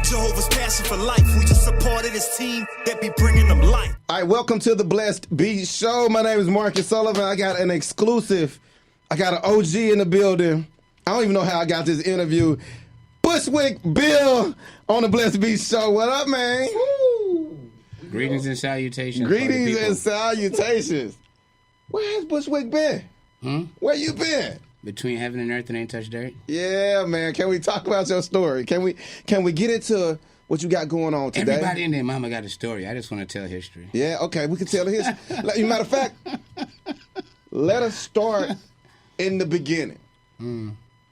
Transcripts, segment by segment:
Jehovah's passion for life. We just a part of this team that be bringing them life. All right, welcome to the Blessed Beatz Show. My name is Marcus Sullivan. I got an exclusive. I got an OG in the building. I don't even know how I got this interview. Bushwick Bill on the Blessed Beatz Show. What up, man? Woo. Greetings and salutations. Greetings and salutations. Where has Bushwick been? Where you been? Between heaven and earth and ain't touched dirt? Yeah, man. Can we talk about your story? Can we get into what you got going on today? Everybody in their mama got a story. I just want to tell history. Yeah, okay. We can tell the history. Matter of fact, let us start in the beginning.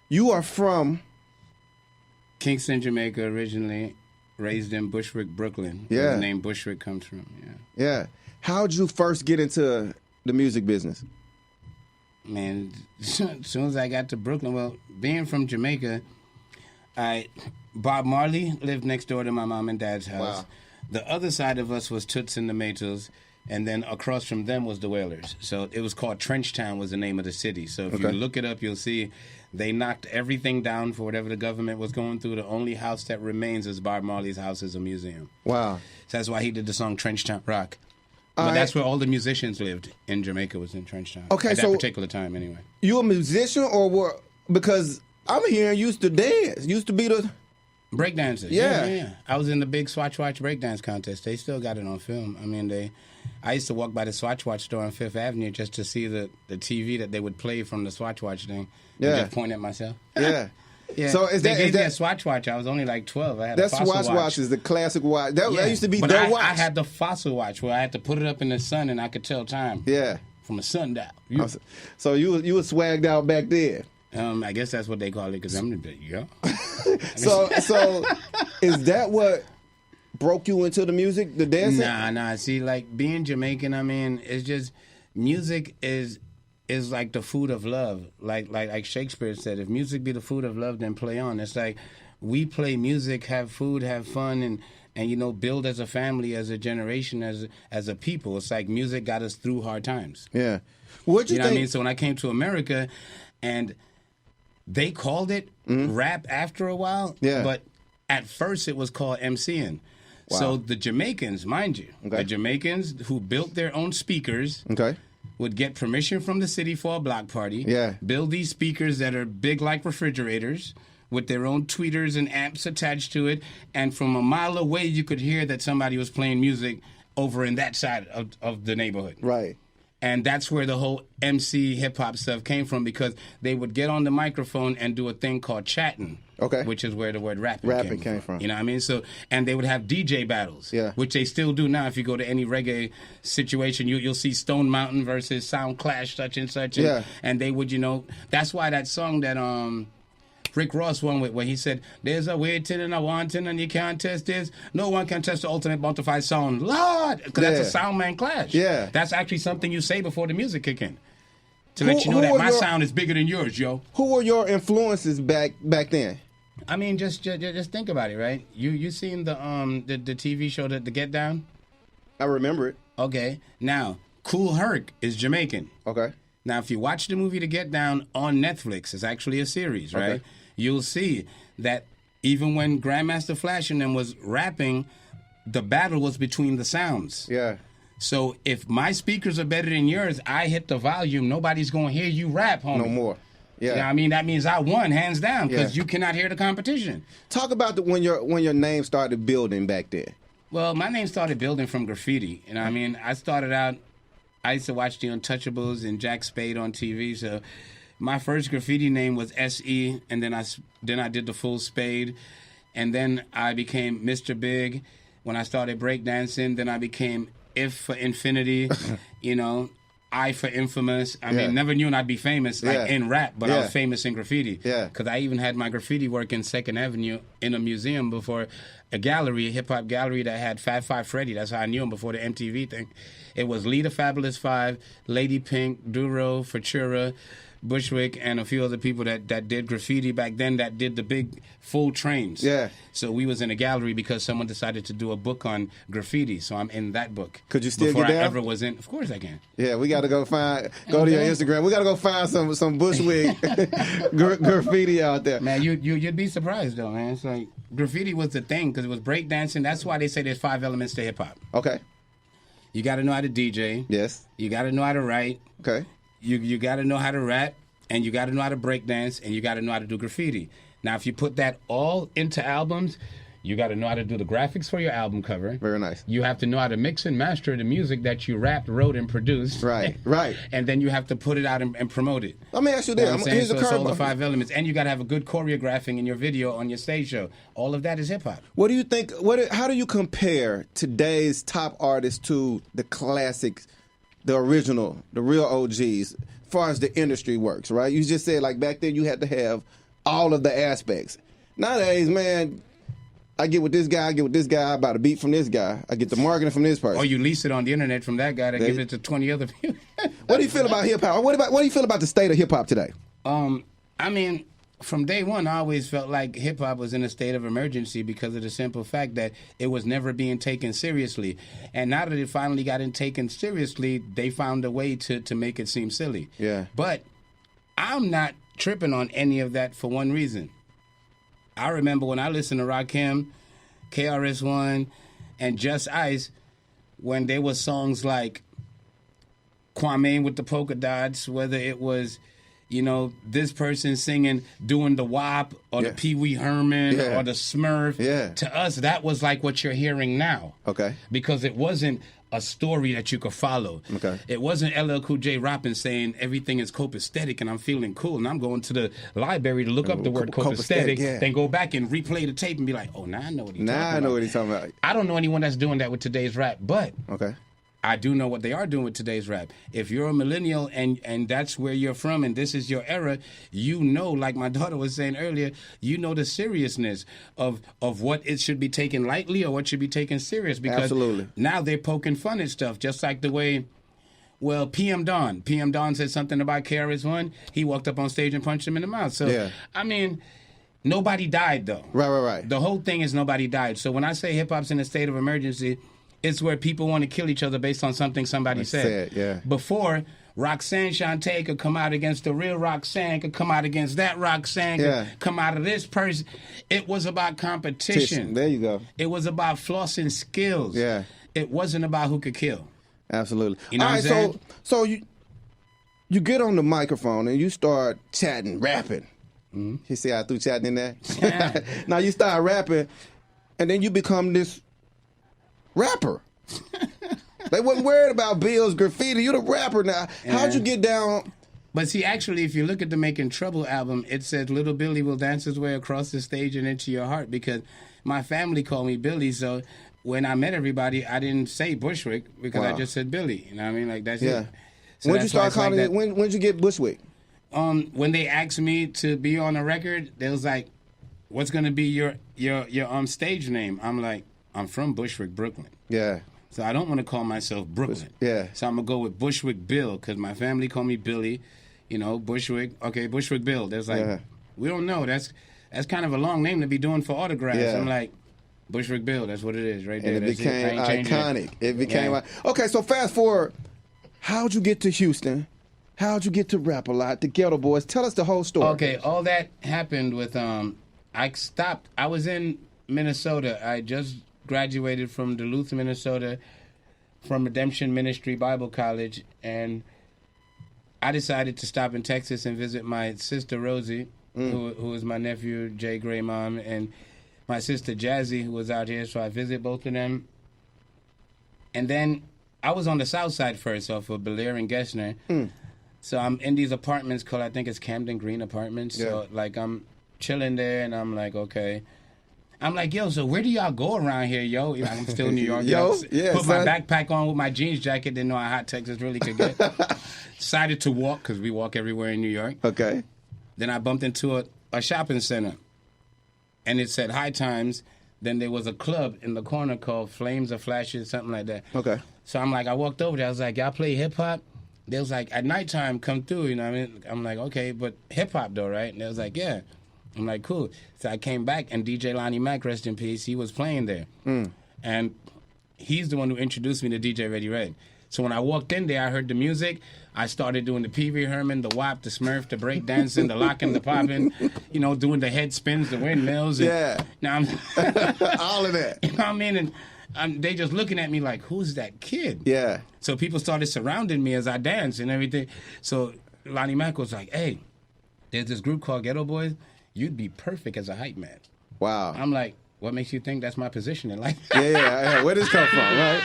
You are from Kingston, Jamaica, originally. Raised in Bushwick, Brooklyn. Yeah. Where the name Bushwick comes from. Yeah. How'd you first get into the music business? Man, as soon as I got to Brooklyn, well, being from Jamaica, Bob Marley lived next door to my mom and dad's house. Wow. The other side of us was Toots and the Maytals, and then across from them was the Wailers. So it was called Trenchtown was the name of the city. So if you look it up, you'll see they knocked everything down for whatever the government was going through. The only house that remains is Bob Marley's house as a museum. Wow. So that's why he did the song Trenchtown Rock. But that's where all the musicians lived in Jamaica, was in Trenchtown. Okay, at so that particular time, anyway. You a musician or what? Because I'm hearing you used to dance. Used to be the breakdancers. Yeah. I was in the big Swatch Watch breakdance contest. They still got it on film. I mean, I used to walk by the Swatch Watch store on Fifth Avenue just to see the TV that they would play from the Swatch Watch thing. Yeah. And just point at myself. Yeah. Yeah. So they gave me a Swatch Watch. I was only like 12. I had that a Fossil Swatch Watch is the classic watch. That used to be but the watch. I had the Fossil Watch where I had to put it up in the sun and I could tell time. Yeah. From a sundial. So you was swagged out back then. I guess that's what they call it because I'm the bit, So is that what broke you into the music, the dancing? Nah. See, like being Jamaican, I mean, it's just music is like the food of love. Like Shakespeare said, if music be the food of love, then play on. It's like we play music, have food, have fun, and build as a family, as a generation, as a people. It's like music got us through hard times. Yeah. What'd you think? Know what I mean? So when I came to America, and they called it rap after a while, but at first it was called MCing. Wow. So the Jamaicans, mind you, the Jamaicans who built their own speakers, would get permission from the city for a block party, build these speakers that are big like refrigerators with their own tweeters and amps attached to it, and from a mile away you could hear that somebody was playing music over in that side of the neighborhood. Right. And that's where the whole MC hip-hop stuff came from, because they would get on the microphone and do a thing called chatting, which is where the word rapping came from. You know what I mean? So, and they would have DJ battles, which they still do now. If you go to any reggae situation, you'll see Stone Mountain versus Sound Clash, such and such. And they would, that's why that song that Rick Ross won with, where he said, "There's a waiting and a wanting, and you can't test this. No one can test the ultimate bonafide sound, Lord," because that's a sound man clash. Yeah, that's actually something you say before the music kick in, to let you know that my sound is bigger than yours, yo. Who were your influences back then? I mean, just think about it, right? You seen the TV show the Get Down? I remember it. Okay, now Kool Herc is Jamaican. Okay. Now, if you watch the movie The Get Down on Netflix, it's actually a series, right? You'll see that even when Grandmaster Flash and them was rapping, the battle was between the sounds. Yeah. So if my speakers are better than yours, I hit the volume, nobody's going to hear you rap, homie. No more. Yeah. You know what I mean? That means I won, hands down, because you cannot hear the competition. Talk about when your name started building back there. Well, my name started building from graffiti. You know what I mean? I started out, I used to watch The Untouchables and Jack Spade on TV, so my first graffiti name was S.E., and then I did the full Spade, and then I became Mr. Big. When I started breakdancing, then I became If for Infinity, I for Infamous. I mean, never knew I'd be famous in rap, but I was famous in graffiti. Yeah. Because I even had my graffiti work in 2nd Avenue in a museum before a gallery, a hip-hop gallery that had Fat Five Freddy. That's how I knew him before the MTV thing. It was Lee the Fabulous Five, Lady Pink, Duro, Futura, Bushwick and a few other people that did graffiti back then that did the big full trains. Yeah. So we was in a gallery because someone decided to do a book on graffiti. So I'm in that book. Could you still before get down? I ever was in? Of course I can. Yeah, we got to go to your Instagram. We got to go find some Bushwick graffiti out there. Man, you'd be surprised though, man. It's like graffiti was the thing because it was breakdancing. That's why they say there's 5 elements to hip hop. Okay. You got to know how to DJ. Yes. You got to know how to write. Okay. You got to know how to rap, and you got to know how to break dance, and you got to know how to do graffiti. Now, if you put that all into albums, you got to know how to do the graphics for your album cover. Very nice. You have to know how to mix and master the music that you rapped, wrote, and produced. Right. And then you have to put it out and promote it. Let me ask you this. Here's so a it's all curve. the 5 elements. And you got to have a good choreographing in your video on your stage show. All of that is hip-hop. What do you think? How do you compare today's top artists to the classics, the original, the real OGs, as far as the industry works, right? You just said, like, back then you had to have all of the aspects. Nowadays, man, I get with this guy, I buy the beat from this guy, I get the marketing from this person. Or you lease it on the internet from that guy to give it to 20 other people. What do you feel about hip-hop? What do you feel about the state of hip-hop today? I mean, from day one, I always felt like hip-hop was in a state of emergency because of the simple fact that it was never being taken seriously. And now that it finally got taken seriously, they found a way to make it seem silly. Yeah. But I'm not tripping on any of that for one reason. I remember when I listened to Rakim, KRS-One, and Just Ice, when there was songs like Kwame with the polka dots, whether it was, this person singing, doing the WAP or the Pee Wee Herman or the Smurf. Yeah. To us, that was like what you're hearing now. Okay. Because it wasn't a story that you could follow. Okay. It wasn't LL Cool J rapping saying everything is copacetic and I'm feeling cool and I'm going to the library to look up the word copacetic, then go back and replay the tape and be like, oh, now I know what he's talking about. Now I know what he's talking about. I don't know anyone that's doing that with today's rap, but okay. I do know what they are doing with today's rap. If you're a millennial and that's where you're from and this is your era, like my daughter was saying earlier, the seriousness of what it should be taken lightly or what should be taken serious. Because Absolutely. Now they're poking fun at stuff, just like the way, PM Dawn said something about KRS-One. He walked up on stage and punched him in the mouth. So, I mean, nobody died, though. Right. The whole thing is nobody died. So when I say hip-hop's in a state of emergency, it's where people want to kill each other based on something somebody said. Before, Roxanne Shante could come out against the real Roxanne, could come out against that Roxanne, could come out of this person. It was about competition. There you go. It was about flossing skills. Yeah. It wasn't about who could kill. Absolutely. You know what I'm saying? So you get on the microphone and you start chatting, rapping. Mm-hmm. You see how I threw chatting in there? Yeah. Now you start rapping, and then you become this rapper. They wasn't worried about Bill's graffiti. You're the rapper now. How'd you get down? But see, actually, if you look at the Making Trouble album, it says Little Billy will dance his way across the stage and into your heart, because my family called me Billy. So when I met everybody, I didn't say Bushwick because I just said Billy. You know what I mean? Like, that's it. So when'd you start calling it? When'd you get Bushwick? When they asked me to be on a record, they was like, "What's gonna be your stage name?" I'm like, "I'm from Bushwick, Brooklyn." Yeah. So I don't want to call myself Brooklyn. Yeah. So I'm gonna go with Bushwick Bill because my family called me Billy. Bushwick. Okay, Bushwick Bill. There's like, we don't know. That's kind of a long name to be doing for autographs. Yeah. I'm like, Bushwick Bill. That's what it is right there. And it became iconic. It became okay. So fast forward. How'd you get to Houston? How'd you get to Rap A Lot, the Geto Boys? Tell us the whole story. Okay, all that happened with I stopped. I was in Minnesota. I just graduated from Duluth, Minnesota, from Redemption Ministry Bible College, and I decided to stop in Texas and visit my sister Rosie, who is my nephew Jay Gray mom, and my sister Jazzy, who was out here. So I visited both of them, and then I was on the South Side first, off of Belair and Gessner. So I'm in these apartments called, I think it's Camden Green Apartments. Yeah. So like I'm chilling there, and I'm like, okay. I'm like, yo, so where do y'all go around here, yo? I'm still in New York. Put my backpack on with my jeans jacket. Didn't know how hot Texas really could get. Decided to walk, because we walk everywhere in New York. Okay. Then I bumped into a shopping center, and it said High Times. Then there was a club in the corner called Flames or Flashes, something like that. Okay. So I'm like, I walked over there. I was like, y'all play hip-hop? they was like, at nighttime, come through, you know what I mean? I'm like, okay, but hip-hop though, right? And they was like, yeah. I'm like, cool. So I came back, and DJ Lonnie Mac, rest in peace, he was playing there. And he's the one who introduced me to DJ Ready Red. So when I walked in there, I heard the music. I started doing the Pee Wee Herman, the WAP, the Smurf, the break dancing, the locking, the popping, you know, doing the head spins, the windmills. And yeah. Now I'm all of that. You know what I mean? And they just looking at me like, who's that kid? Yeah. So people started surrounding me as I danced and everything. So Lonnie Mac was like, hey, there's this group called Geto Boys. You'd be perfect as a hype man. Wow. I'm like, what makes you think that's my position in life? yeah. Where does this come from, right?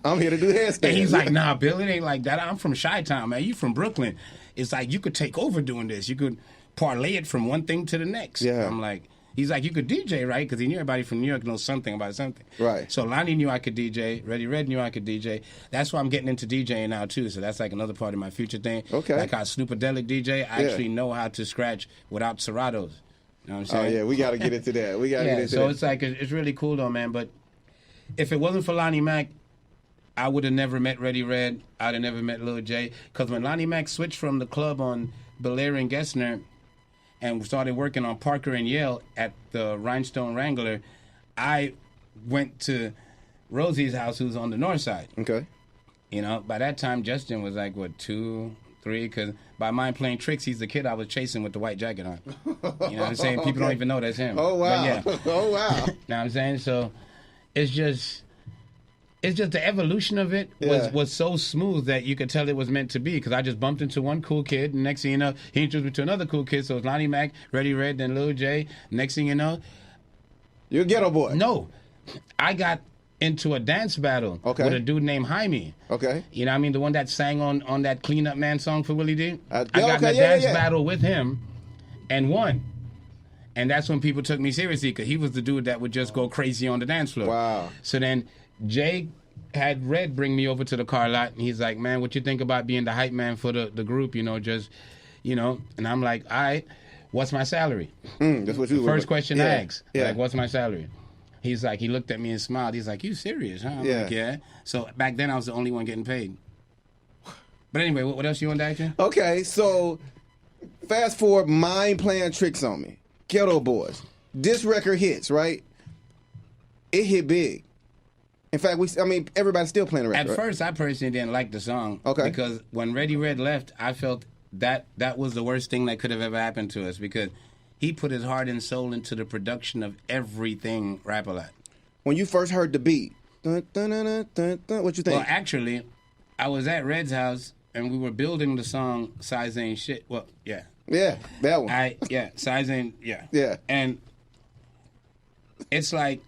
I'm here to do headstands. And he's like, nah, Bill, it ain't like that. I'm from Chi-Town, man. You from Brooklyn. It's like you could take over doing this. You could parlay it from one thing to the next. Yeah. I'm like, he's like, you could DJ, right? Because he knew everybody from New York knows something about something. Right. So Lonnie knew I could DJ. Ready Red knew I could DJ. That's why I'm getting into DJing now, too. So that's like another part of my future thing. Okay. Like how Snoopadelic DJ, I actually know how to scratch without Seratos. You know what I'm saying? Oh, yeah, we got to get into that. We got to get into that. So it's like, it's really cool, though, man. But if it wasn't for Lonnie Mac, I would have never met Ready Red. I'd have never met Lil J. Because when Lonnie Mac switched from the club on Belair and Gessner and started working on Parker and Yale at the Rhinestone Wrangler, I went to Rosie's house, who's on the north side. Okay. You know, by that time, Justin was like, what, 2, 3? Because by Mind Playing Tricks, he's the kid I was chasing with the white jacket on. You know what I'm saying? People don't even know that's him. Oh, wow. Yeah. Oh, wow. Know what I'm saying? So it's just the evolution of it was so smooth that you could tell it was meant to be, because I just bumped into one cool kid, and next thing you know, he introduced me to another cool kid. So it's Lonnie Mac, Ready Red, then Lil J. Next thing you know, you're a Geto Boy. No. I got into a dance battle with a dude named Jaime. Okay. You know what I mean? The one that sang on that Clean Up Man song for Willie D. I got in a dance battle with him and won. And that's when people took me seriously, because he was the dude that would just go crazy on the dance floor. Wow. So then Jay had Red bring me over to the car lot, and he's like, man, what you think about being the hype man for the group, you know, just, you know? And I'm like, all right, what's my salary? That's what you First question I asked. Yeah. Like, what's my salary? He's like, he looked at me and smiled. He's like, you serious, huh? I'm like, yeah. So back then I was the only one getting paid. But anyway, what else you want to ask? Okay, so fast forward, Mind Playing Tricks on Me. Geto Boys. This record hits, right? It hit big. In fact, everybody's still playing the record. At first, I personally didn't like the song. Okay. Because when Ready Red left, I felt that was the worst thing that could have ever happened to us, because he put his heart and soul into the production of everything Rap-A-Lot. When you first heard the beat, dun, dun, dun, dun, dun, dun, what you think? Well, actually, I was at Red's house, and we were building the song Size Ain't Shit. Well, yeah. Yeah, that one. Size Ain't, yeah. Yeah. And it's like,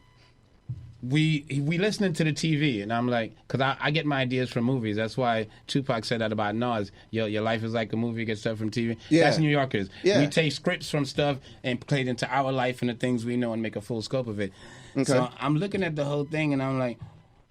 we listening to the TV, and I'm like, because I get my ideas from movies. That's why Tupac said that about Nas. Your life is like a movie, you get stuff from TV. Yeah. That's New Yorkers. Yeah. We take scripts from stuff and play it into our life and the things we know and make a full scope of it. Okay. So I'm looking at the whole thing, and I'm like,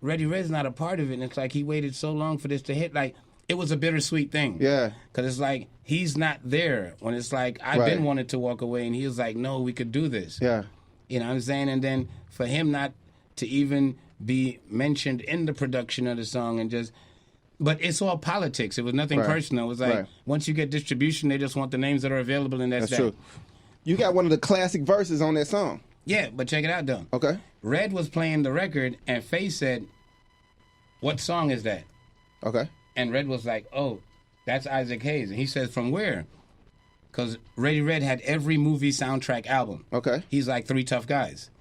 Ready Red's not a part of it. And it's like, he waited so long for this to hit. Like, it was a bittersweet thing. Yeah. Because it's like, he's not there. When it's like, I've been wanting to walk away, and he was like, no, we could do this. Yeah. You know what I'm saying? And then for him not to even be mentioned in the production of the song, and just, but it's all politics. It was nothing personal. It was like, once you get distribution, they just want the names that are available, and that's true. You got one of the classic verses on that song. Yeah, but check it out, though. Okay. Red was playing the record, and Faye said, what song is that? Okay. And Red was like, oh, that's Isaac Hayes. And he says, from where? Because Ready Red had every movie soundtrack album. Okay. He's like, Three Tough Guys.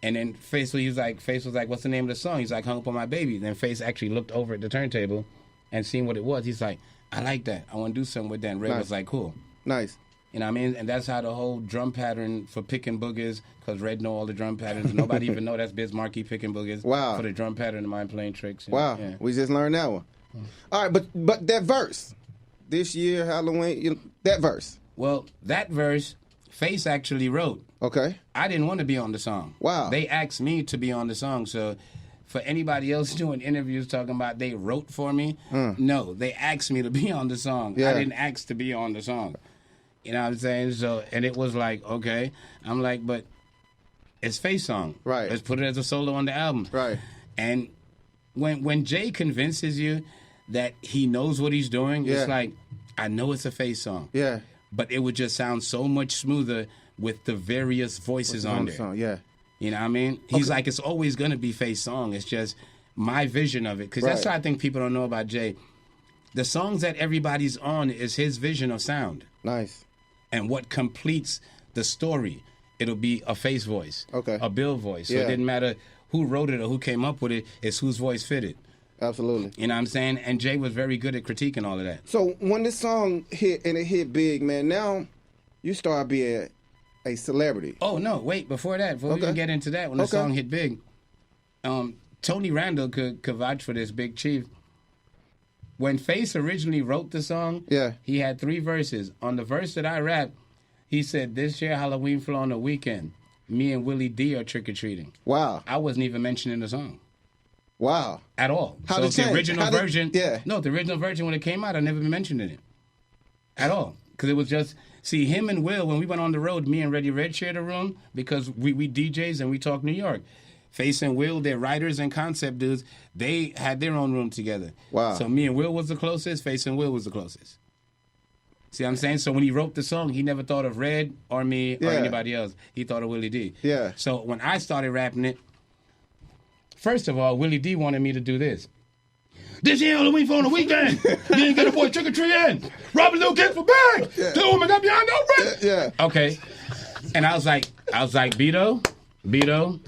And then Face was like, what's the name of the song? He's like, Hung Up on My Baby. Then Face actually looked over at the turntable and seen what it was. He's like, I like that. I want to do something with that. And Red was like, cool. Nice. You know what I mean? And that's how the whole drum pattern for Pickin' Boogers, because Red know all the drum patterns. Nobody even know that's Biz Markie Pickin' Boogers. Wow. For the drum pattern of Mind Playing Tricks. Wow. Yeah. We just learned that one. All right, but that verse, this year, Halloween, that verse. Well, that verse, Face actually wrote. Okay. I didn't want to be on the song. Wow. They asked me to be on the song. So for anybody else doing interviews talking about they wrote for me, no, they asked me to be on the song. Yeah. I didn't ask to be on the song. You know what I'm saying? So, and it was like, okay. I'm like, but it's Faye's song. Right. Let's put it as a solo on the album. Right. And when Jay convinces you that he knows what he's doing. It's like, I know it's a Faith song. Yeah. But it would just sound so much smoother with the various voices on there. Song? Yeah. You know what I mean? He's like, it's always going to be Faith's song. It's just my vision of it. Because that's what I think people don't know about Jay. The songs that everybody's on is his vision of sound. Nice. And what completes the story, it'll be a Faith voice. Okay. A Bill voice. So it didn't matter who wrote it or who came up with it. It's whose voice fitted. Absolutely. You know what I'm saying? And Jay was very good at critiquing all of that. So when this song hit and it hit big, man, now you start being a celebrity. Oh, no. Wait. Before that, before we even get into that, when the song hit big, Tony Randall could vouch for this, Big Chief. When Faith originally wrote the song, he had 3 verses. On the verse that I rapped, he said, this year Halloween fell on the weekend. Me and Willie D are trick-or-treating. Wow. I wasn't even mentioning the song. Wow. At all. How so did the original version, yeah. No, the original version when it came out, I never mentioned it. At all. Because it was just, see, him and Will, when we went on the road, me and Reddy Red shared a room because we DJs and we talk New York. Face and Will, they're writers and concept dudes. They had their own room together. Wow. So me and Will was the closest. Face and Will was the closest. See what I'm saying? So when he wrote the song, he never thought of Red or me or anybody else. He thought of Willie D. Yeah. So when I started rapping it, first of all, Willie D wanted me to do this. This year Halloween for on the weekend. You didn't get a boy trick-or-treating. Robbing little kids for bags. Yeah. Two women got behind no rent. Yeah. Okay. And I was like, Beto,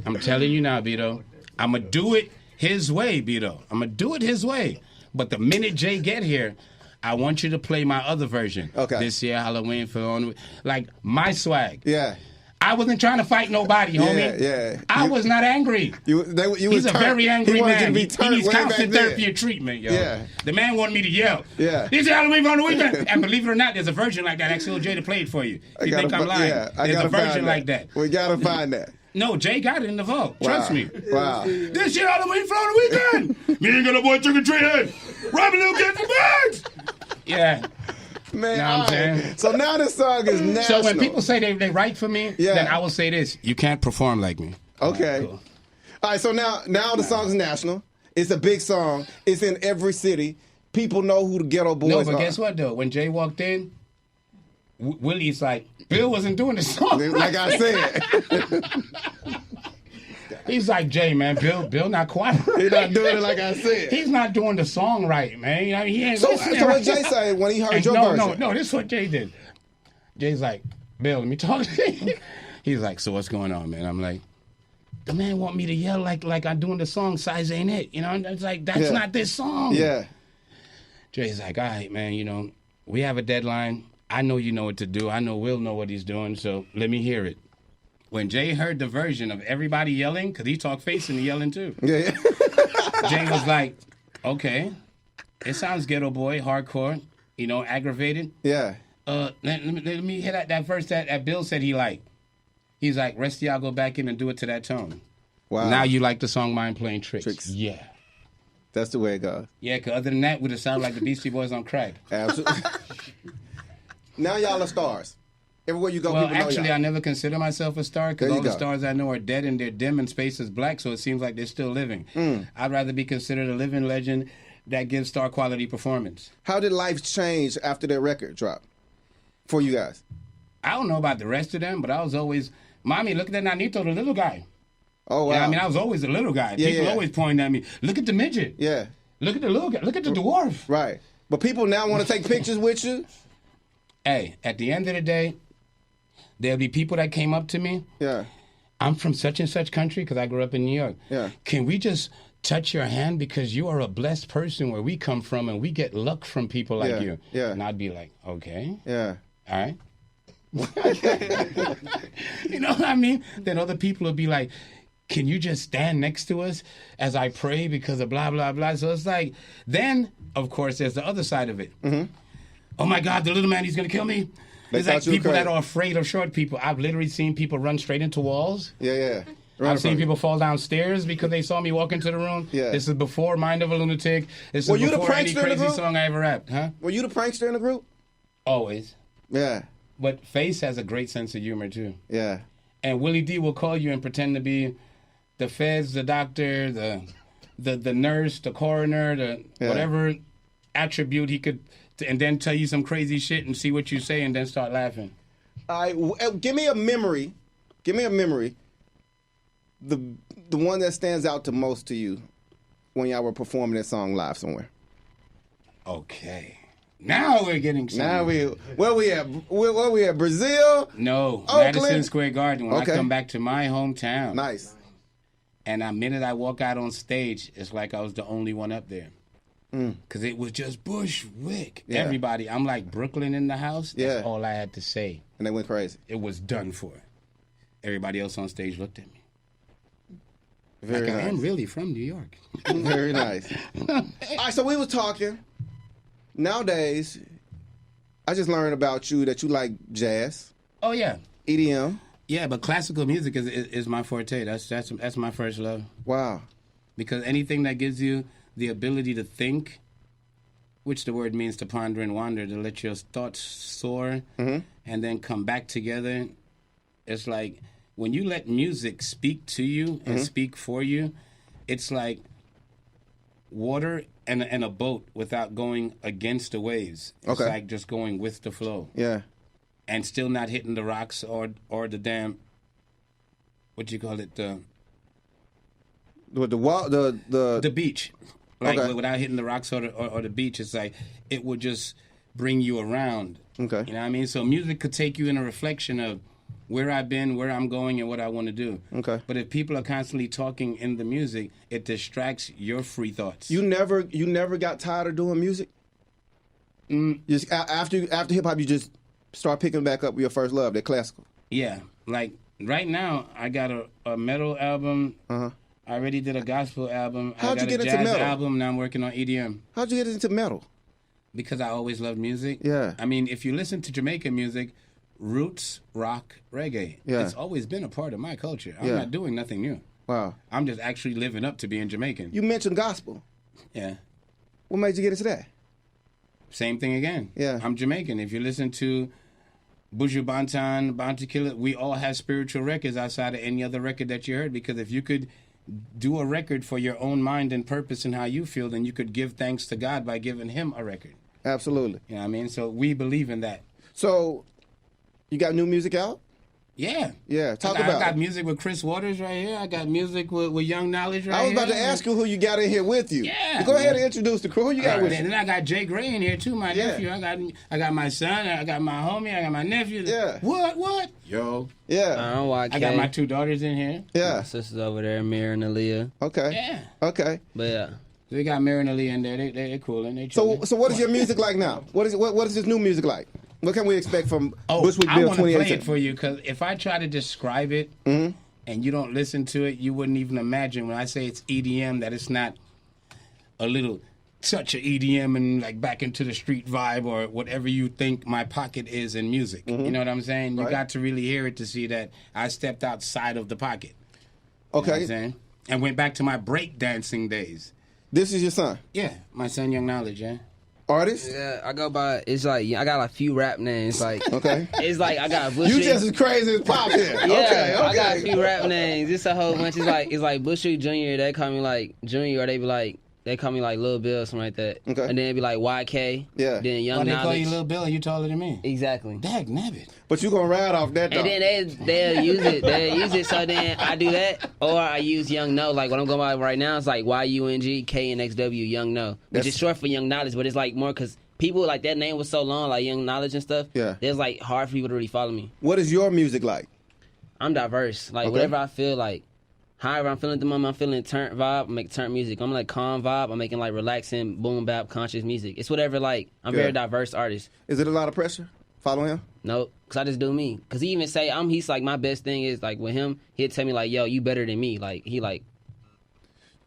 I'm telling you now, Beto, I'm going to do it his way, Beto. I'm going to do it his way. But the minute Jay get here, I want you to play my other version. Okay. This year, Halloween for on, like my swag. Yeah. I wasn't trying to fight nobody, homie. Yeah. I was not angry. He's a very angry man. He needs constant therapy and treatment, yo. Yeah. The man wanted me to yell. Yeah. This is Halloween on the weekend. And believe it or not, there's a version like that. Actually, Jay to play it for you. You think I'm lying? Yeah, there's a version like that. We gotta find that. No, Jay got it in the vault. Trust me. Wow. This year Halloween for on the weekend. Me ain't got a boy trick-or-treating. Robbing little kids for bags. Yeah. Man, know what I'm saying? So now this song is national. So when people say they write for me, then I will say this. You can't perform like me. Okay. All right, cool. All right, so now the song's national. It's a big song. It's in every city. People know who the Geto Boys are. No, but guess what, though? When Jay walked in, Willie's like, Bill wasn't doing the song like I said. He's like, Jay, man, Bill not quiet. He's not doing it like I said. He's not doing the song right, man. You know, he ain't so listening. So what Jay said when he heard your version? No, this is what Jay did. Jay's like, Bill, let me talk to you. He's like, so what's going on, man? I'm like, the man want me to yell like I'm doing the song, size ain't it. You know, it's like, that's not this song. Yeah. Jay's like, all right, man, you know, we have a deadline. I know you know what to do. I know Will know what he's doing, so let me hear it. When Jay heard the version of everybody yelling, because he talked face and he yelling too. Yeah. Jay was like, okay, it sounds Geto Boy, hardcore, you know, aggravated. Yeah. Let me hit that verse that Bill said he liked. He's like, rest of y'all go back in and do it to that tone. Wow. Now you like the song Mind Playing Tricks. Yeah. That's the way it goes. Yeah, because other than that, would it sound like the Beastie Boys on crack. Absolutely. Now y'all are stars. Everywhere you go, well, people know actually, y'all. I never consider myself a star because all the stars I know are dead and they're dim and space is black, so it seems like they're still living. I'd rather be considered a living legend that gives star quality performance. How did life change after that record drop for you guys? I don't know about the rest of them, but I was always, Mommy, look at that Nanito, the little guy. Oh, wow. Yeah, I mean, I was always a little guy. People always pointing at me, look at the midget. Yeah. Look at the little guy. Look at the dwarf. Right. But people now want to take pictures with you? Hey, at the end of the day, there'll be people that came up to me. Yeah. I'm from such and such country because I grew up in New York. Yeah. Can we just touch your hand because you are a blessed person where we come from and we get luck from people like you? Yeah. And I'd be like, okay. Yeah. All right. You know what I mean? Then other people will be like, can you just stand next to us as I pray because of blah, blah, blah. So it's like, then, of course, there's the other side of it. Mm-hmm. Oh, my God, the little man, he's going to kill me. There's like people that are afraid of short people. I've literally seen people run straight into walls. Yeah. I've seen people fall downstairs because they saw me walk into the room. Yeah. This is before Mind of a Lunatic. This is before any crazy song I ever rapped. Huh? Were you the prankster in the group? Always. Yeah. But Face has a great sense of humor, too. Yeah. And Willie D will call you and pretend to be the feds, the doctor, the nurse, the coroner, whatever attribute he could, and then tell you some crazy shit and see what you say and then start laughing? Give me a memory. The one that stands out the most to you when y'all were performing that song live somewhere. Okay. Now we're getting somewhere. Where we at? Brazil? No, Oakland? Madison Square Garden. When I come back to my hometown. Nice. And the minute I walk out on stage, it's like I was the only one up there. Because it was just Bushwick. Yeah. Everybody. I'm like Brooklyn in the house. That's all I had to say. And they went crazy. It was done for. Everybody else on stage looked at me. Very nice. I am really from New York. Very nice. All right, so we was talking. Nowadays, I just learned about you that you like jazz. Oh, yeah. EDM. Yeah, but classical music is my forte. That's my first love. Wow. Because anything that gives you the ability to think, which the word means to ponder and wander, to let your thoughts soar and then come back together. It's like when you let music speak to you and speak for you, it's like water and a boat without going against the waves. It's like just going with the flow. Yeah. And still not hitting the rocks or the damn, what you call it, the beach. Like without hitting the rocks or the beach, it's like it would just bring you around. Okay. You know what I mean? So music could take you in a reflection of where I've been, where I'm going, and what I want to do. Okay. But if people are constantly talking in the music, it distracts your free thoughts. You never got tired of doing music? Just after hip hop, you just start picking back up your first love, that classical. Yeah. Like right now, I got a metal album. I already did a gospel album. How'd I got you get a into jazz metal? album. Now I'm working on EDM. How'd you get into metal? Because I always loved music. Yeah. I mean, if you listen to Jamaican music, roots, rock, reggae. Yeah. It's always been a part of my culture. I'm not doing nothing new. Wow. I'm just actually living up to being Jamaican. You mentioned gospel. Yeah. What made you get into that? Same thing again. Yeah. I'm Jamaican. If you listen to Buju Banton, Bounty Killer, we all have spiritual records outside of any other record that you heard. Because if you could do a record for your own mind and purpose and how you feel, then you could give thanks to God by giving him a record. Absolutely. You know what I mean? So we believe in that. So you got new music out? Yeah. Yeah, I got music with Chris Waters right here. I got music with Young Knowledge right here. I was about to ask you who you got in here with you. Yeah. Go ahead and introduce the crew. Who you got with you? Then I got Jay Gray in here too, my nephew. I got my son, I got my homie, I got my nephew. Yeah. What? Yo. Yeah. I got my two daughters in here. Yeah. My sisters over there, Mira and Aaliyah. Okay. Yeah. Okay. But yeah. So we got Mira and Aaliyah in there. They're cool and they So what is your music like now? What is this new music like? What can we expect from Bushwick Bill 2018? I want to play it for you because if I try to describe it and you don't listen to it, you wouldn't even imagine when I say it's EDM that it's not a little touch of EDM and like back into the street vibe or whatever you think my pocket is in music. You know what I'm saying? You got to really hear it to see that I stepped outside of the pocket. Okay. You know what I'm saying? And went back to my break dancing days. This is your son? Yeah, my son Young Knowledge, yeah. Artist? Yeah, I go by, it's like, I got a few rap names, like, okay. It's like, I got Bushwick. You just as crazy as Pop here. Yeah, okay. I got a few rap names. It's a whole bunch. It's like Bushwick Jr., they call me like Junior, or they call me like Lil Bill or something like that. Okay. And then it'd be like YK. Yeah. Then Young Knowledge. Knowledge. They call you Lil Bill and you taller than me. Exactly. Dag nabbit. But you gonna ride off that though. And then they'll use it. They'll use it, so then I do that. Or I use Young No. Like what I'm going by right now, it's like YUNGKNXW, Young No. Which is short for Young Knowledge, but it's like more because people like that name was so long, like Young Knowledge and stuff. Yeah. It's like hard for people to really follow me. What is your music like? I'm diverse. Like whatever I feel like. However I'm feeling at the moment, I'm feeling turnt vibe, I make turnt music. I'm like calm vibe, I'm making like relaxing, boom bap, conscious music. It's whatever like, I'm very diverse artist. Is it a lot of pressure following him? Nope, because I just do me. Because he even say, he's like, my best thing is like with him, he'll tell me like, yo, you better than me. Like, he like.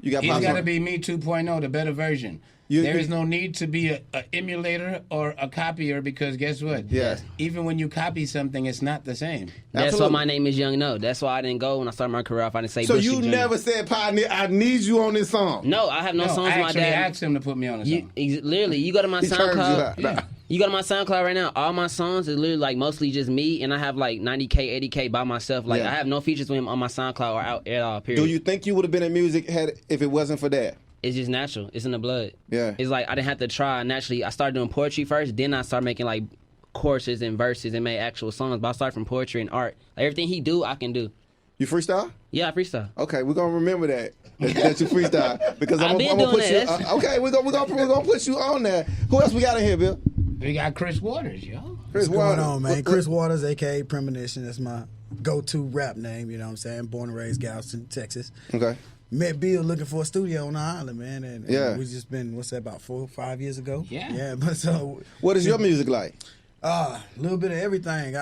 He's got to be me 2.0, the better version. There is no need to be an emulator or a copier because guess what? Yes. Even when you copy something, it's not the same. That's why my name is Young No. That's why I didn't go when I started my career off. I didn't say So Bushwick you Jr. never said, Pioneer, I need you on this song? No, I have no songs with my dad. I actually asked him to put me on a song. Literally, you go to my SoundCloud. You go to my SoundCloud right now, all my songs is literally like mostly just me, and I have like 90K, 80K by myself. Like, I have no features with him on my SoundCloud or out at all, period. Do you think you would have been in music if it wasn't for that? it's just natural. It's in the blood. Yeah. It's like I didn't have to try. Naturally, I started doing poetry first. Then I started making like choruses and verses and made actual songs. But I started from poetry and art. Like, everything he do, I can do. You freestyle? Yeah, I freestyle. Okay, we're gonna remember that you freestyle because I'm been gonna put doing you. that. Okay, we're gonna put you on there. Who else we got in here, Bill? We got Chris Waters, yo. Chris What's Waters. going on, man? Chris Waters, a.k.a. Premonition. That's my go-to rap name, you know what I'm saying? Born and raised Galveston, Texas. Okay. Met Bill looking for a studio on the island, man. And Yeah. we just been, what's that, about 4 or 5 years ago? Yeah. Yeah, but so... What is your music like? A little bit of everything.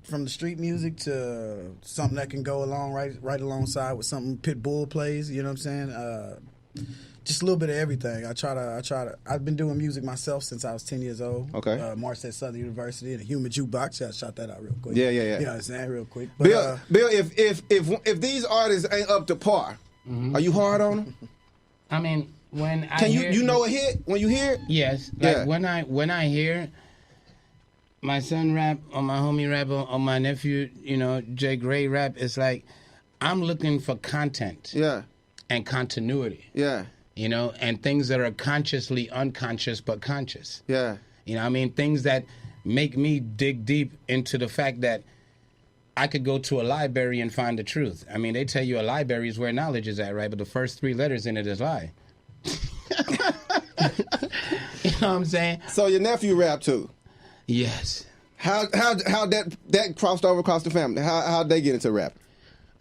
From the street music to something that can go along right alongside with something Pitbull plays, you know what I'm saying? Just a little bit of everything. I've been doing music myself since I was 10 years old. Okay. Marched at Southern University in a human jukebox. I shot that out real quick. Yeah. You know what I'm saying? Real quick. But, Bill, if these artists ain't up to par, are you hard on them? I mean, when I Can hear, you know a hit when you hear it? Yes. Like Yeah. when I hear my son rap or my homie rap or my nephew, Jay Gray rap, it's like I'm looking for content. Yeah. And continuity. Yeah. And things that are consciously unconscious but conscious. Yeah. Things that make me dig deep into the fact that I could go to a library and find the truth. I mean, they tell you a library is where knowledge is at, right? But the first 3 letters in it is lie. You know what I'm saying? So your nephew rap too? Yes. How that crossed over across the family? How'd they get into rap?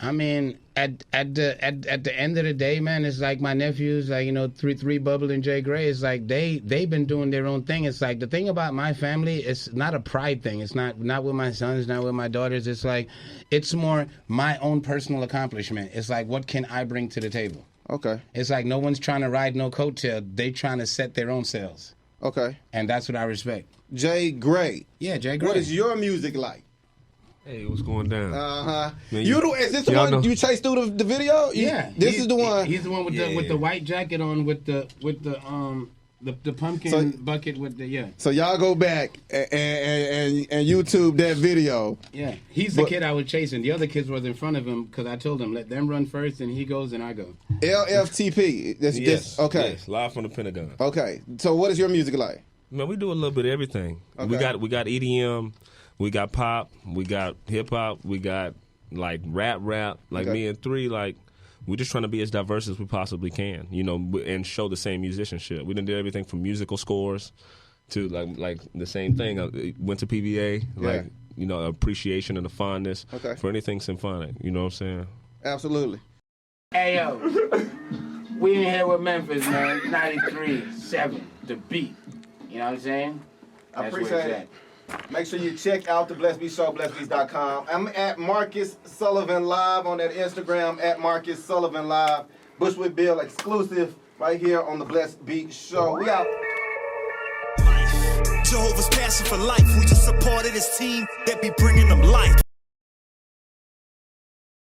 I mean, at the end of the day, man, it's like my nephews, like, three Bubble and Jay Gray. It's like they've been doing their own thing. It's like the thing about my family, it's not a pride thing. It's not with my sons, not with my daughters. It's like it's more my own personal accomplishment. It's like, what can I bring to the table? Okay. It's like no one's trying to ride no coattail. They trying to set their own sails. Okay. And that's what I respect. Jay Gray. Yeah, Jay Gray. What is your music like? Hey, what's going down? Man, Man, is this the one know. you chased through the video? Yeah, This is the one. He's the one with the white jacket on with the pumpkin bucket with the So y'all go back and YouTube that video. Yeah, he's the kid I was chasing. The other kids was in front of him because I told him let them run first, and he goes and I go. LFTP. Yes. Okay. Yes, live from the Pentagon. Okay. So what is your music like? Man, we do a little bit of everything. Okay. We got EDM, we got pop, we got hip hop, we got like rap. Like Okay. me and 3, like we're just trying to be as diverse as we possibly can, and show the same musicianship. We done did everything from musical scores to like the same thing. I went to PBA, appreciation and the fondness for anything symphonic. You know what I'm saying? Absolutely. Hey yo, we in here with Memphis, man. 93.7, the beat. You know what I'm saying? I appreciate it. Make sure you check out the Blessed Beatz Show, blessedbeatz.com. I'm at Marcus Sullivan Live on that Instagram, at Marcus Sullivan Live. Bushwick Bill exclusive right here on the Blessed Beatz Show. We out. Jehovah's passion for life. We just supported his team that be bringing them life.